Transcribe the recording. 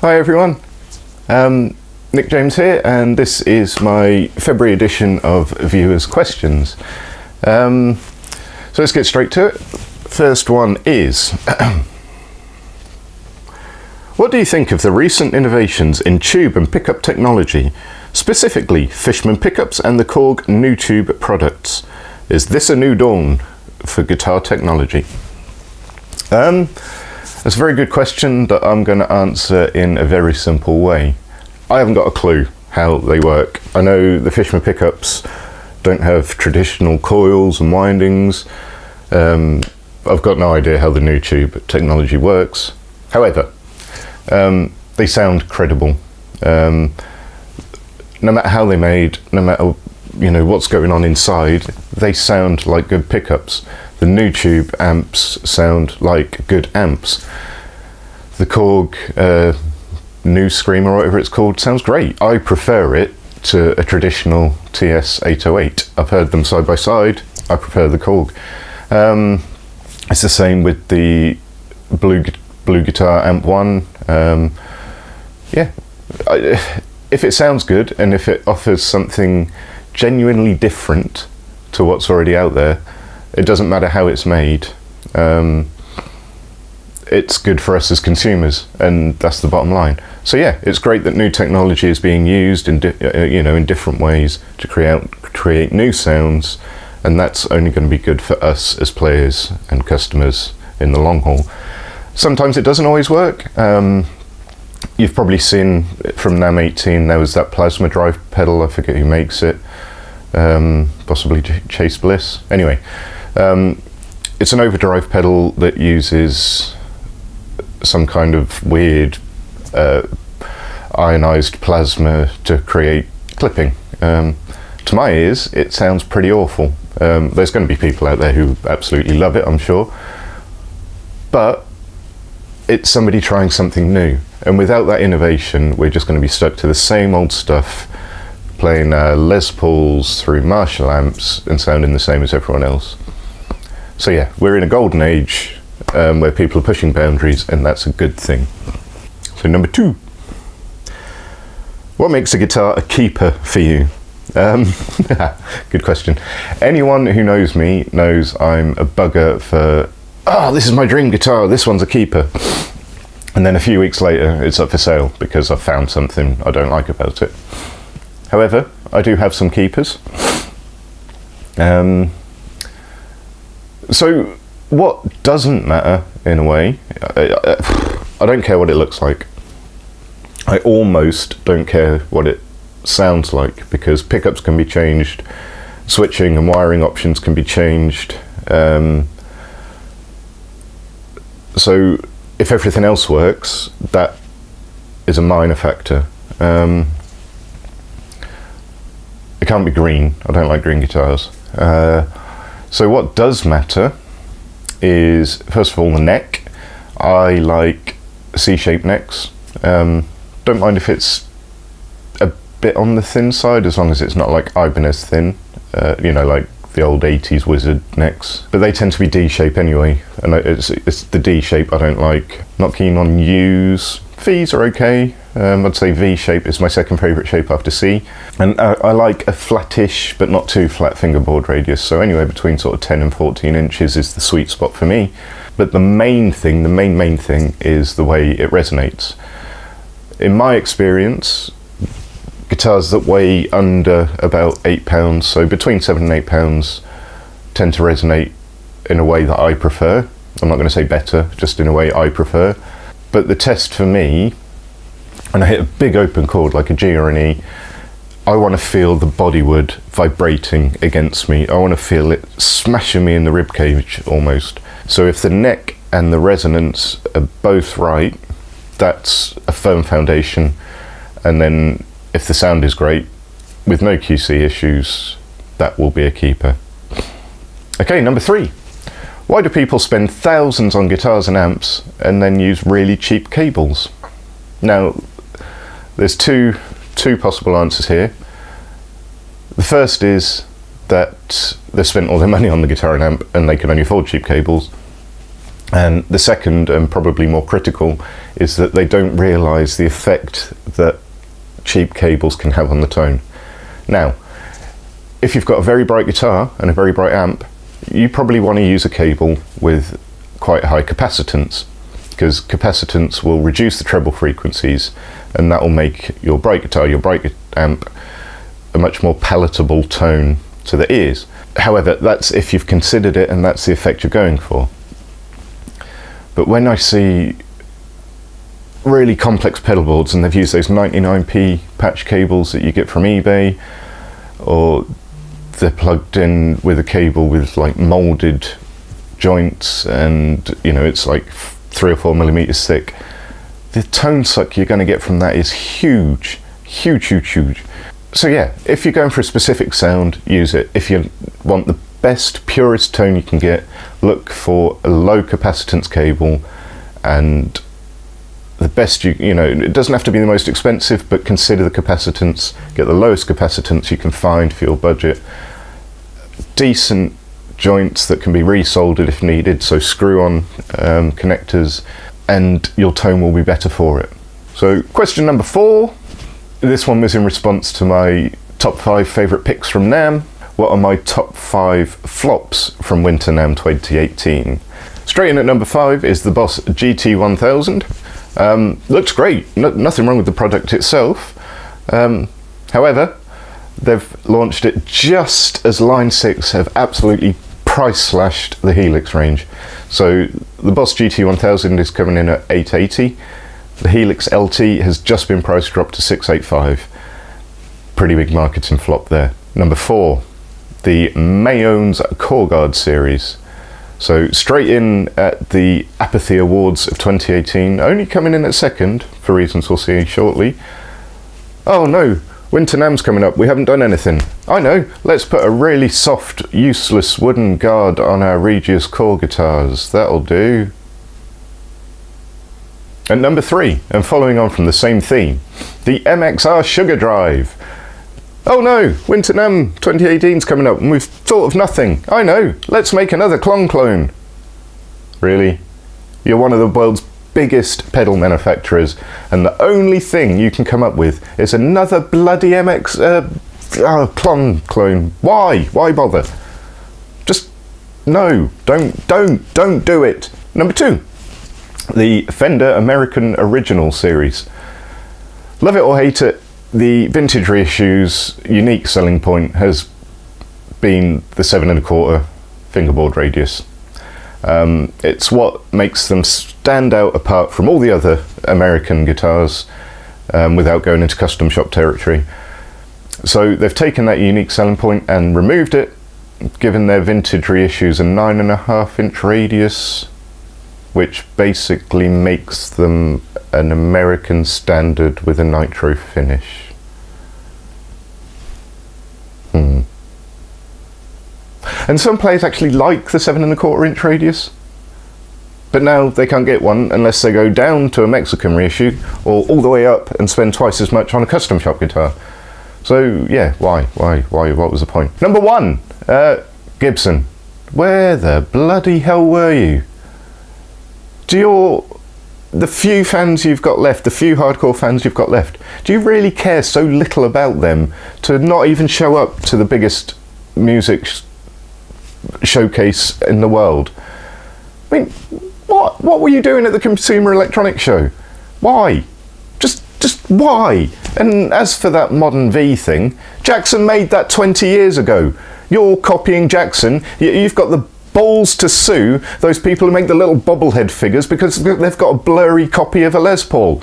Hi everyone, Nick James here, and this is my February edition of Viewers' Questions. So let's get straight to it. First one is, what do you think of the recent innovations in tube and pickup technology, specifically Fishman pickups and the Korg new tube products? Is this a new dawn for guitar technology? That's a very good question that I'm going to answer in a very simple way. I haven't got a clue how they work. I know the Fishman pickups don't have traditional coils and windings. I've got no idea how the new tube technology works. However, they sound credible. No matter how they're made, no matter what's going on inside, they sound like good pickups. The new tube amps sound like good amps. The Korg new Scream or whatever it's called sounds great. I prefer it to a traditional TS-808. I've heard them side by side. I prefer the Korg. It's the same with the Blue Guitar Amp 1. If it sounds good and if it offers something genuinely different to what's already out there, it doesn't matter how it's made. It's good for us as consumers, and that's the bottom line. So yeah, it's great that new technology is being used in in different ways to create new sounds, and that's only going to be good for us as players and customers in the long haul. Sometimes it doesn't always work. You've probably seen from NAMM 18 there was that plasma drive pedal. I forget who makes it. Possibly Chase Bliss. Anyway, it's an overdrive pedal that uses some kind of weird ionized plasma to create clipping. To my ears, it sounds pretty awful. There's going to be people out there who absolutely love it, I'm sure, but it's somebody trying something new, and without that innovation we're just going to be stuck to the same old stuff, playing Les Pauls through Marshall amps and sounding the same as everyone else. So yeah, we're in a golden age where people are pushing boundaries, and that's a good thing. So number 2, what makes a guitar a keeper for you? Good question. Anyone who knows me knows I'm a bugger for, this is my dream guitar, this one's a keeper. And then a few weeks later it's up for sale because I've found something I don't like about it. However, I do have some keepers. So what doesn't matter, in a way, I don't care what it looks like. I almost don't care what it sounds like, because pickups can be changed, switching and wiring options can be changed. So if everything else works, that is a minor factor. It can't be green. I don't like green guitars. So what does matter is, first of all, the neck. I like C-shaped necks. Don't mind if it's a bit on the thin side, as long as it's not like Ibanez thin, like the old 80s Wizard necks. But they tend to be D-shape anyway, and it's the D-shape I don't like. Not keen on U's. V's are okay. I'd say V-shape is my second favourite shape after C. And I like a flattish, but not too flat fingerboard radius. So anywhere between sort of 10 and 14 inches is the sweet spot for me. But the main thing, the main thing is the way it resonates. In my experience, guitars that weigh under about 8 pounds, so between 7 and 8 pounds, tend to resonate in a way that I prefer. I'm not going to say better, just in a way I prefer. But the test for me, when I hit a big open chord like a G or an E, I want to feel the bodywood vibrating against me. I want to feel it smashing me in the ribcage almost. So if the neck and the resonance are both right, that's a firm foundation. And then if the sound is great, with no QC issues, that will be a keeper. Okay, number 3. Why do people spend thousands on guitars and amps and then use really cheap cables? Now, there's two possible answers here. The first is that they've spent all their money on the guitar and amp and they can only afford cheap cables. And the second, and probably more critical, is that they don't realise the effect that cheap cables can have on the tone. Now, if you've got a very bright guitar and a very bright amp, you probably want to use a cable with quite high capacitance, because capacitance will reduce the treble frequencies, and that will make your bright guitar, your bright amp, a much more palatable tone to the ears. However, that's if you've considered it and that's the effect you're going for. But when I see really complex pedal boards and they've used those 99p patch cables that you get from eBay, or they're plugged in with a cable with like molded joints, and you know, it's like 3 or 4 millimeters thick, the tone suck you're going to get from that is huge. So yeah, if you're going for a specific sound, use it. If you want the best, purest tone you can get, look for a low capacitance cable, and the best you know, it doesn't have to be the most expensive, but consider the capacitance, get the lowest capacitance you can find for your budget. Decent joints that can be resoldered if needed, so screw-on connectors, and your tone will be better for it. So question number 4, this one was in response to my top 5 favourite picks from NAMM. What are my top 5 flops from Winter NAMM 2018? Straight in at number 5 is the Boss GT1000. Looks great, nothing wrong with the product itself. However, they've launched it just as Line 6 have absolutely price slashed the Helix range. So the Boss GT1000 is coming in at $880. The Helix LT has just been price dropped to $685. Pretty big marketing flop there. Number 4, the MXOUR's Core Guard series. So straight in at the Apathy Awards of 2018, only coming in at 2nd, for reasons we'll see shortly. Oh no, Winter NAMM's coming up, we haven't done anything. I know, let's put a really soft, useless wooden guard on our Regius core guitars, that'll do. And number 3, and following on from the same theme, the MXOUR Sugar Drive. Oh no, Winter NAMM 2018's coming up and we've thought of nothing. I know, let's make another clone. Really? You're one of the world's biggest pedal manufacturers, and the only thing you can come up with is another bloody clone. Why bother? Just no, don't do it. Number 2, the Fender American Original series. Love it or hate it, the vintage reissues' unique selling point has been the 7¼ fingerboard radius. It's what makes them stand out apart from all the other American guitars, without going into custom shop territory. So they've taken that unique selling point and removed it, given their vintage reissues a 9.5-inch radius, which basically makes them an American standard with a nitro finish. And some players actually like the 7¼ inch radius, but now they can't get one unless they go down to a Mexican reissue or all the way up and spend twice as much on a custom shop guitar. So yeah, why, what was the point? Number 1, Gibson. Where the bloody hell were you? The few fans you've got left, the few hardcore fans you've got left, do you really care so little about them to not even show up to the biggest music showcase in the world? I mean, what were you doing at the Consumer Electronics Show? Why? Just why? And as for that Modern V thing, Jackson made that 20 years ago. You're copying Jackson. You've got the balls to sue those people who make the little bobblehead figures because they've got a blurry copy of a Les Paul.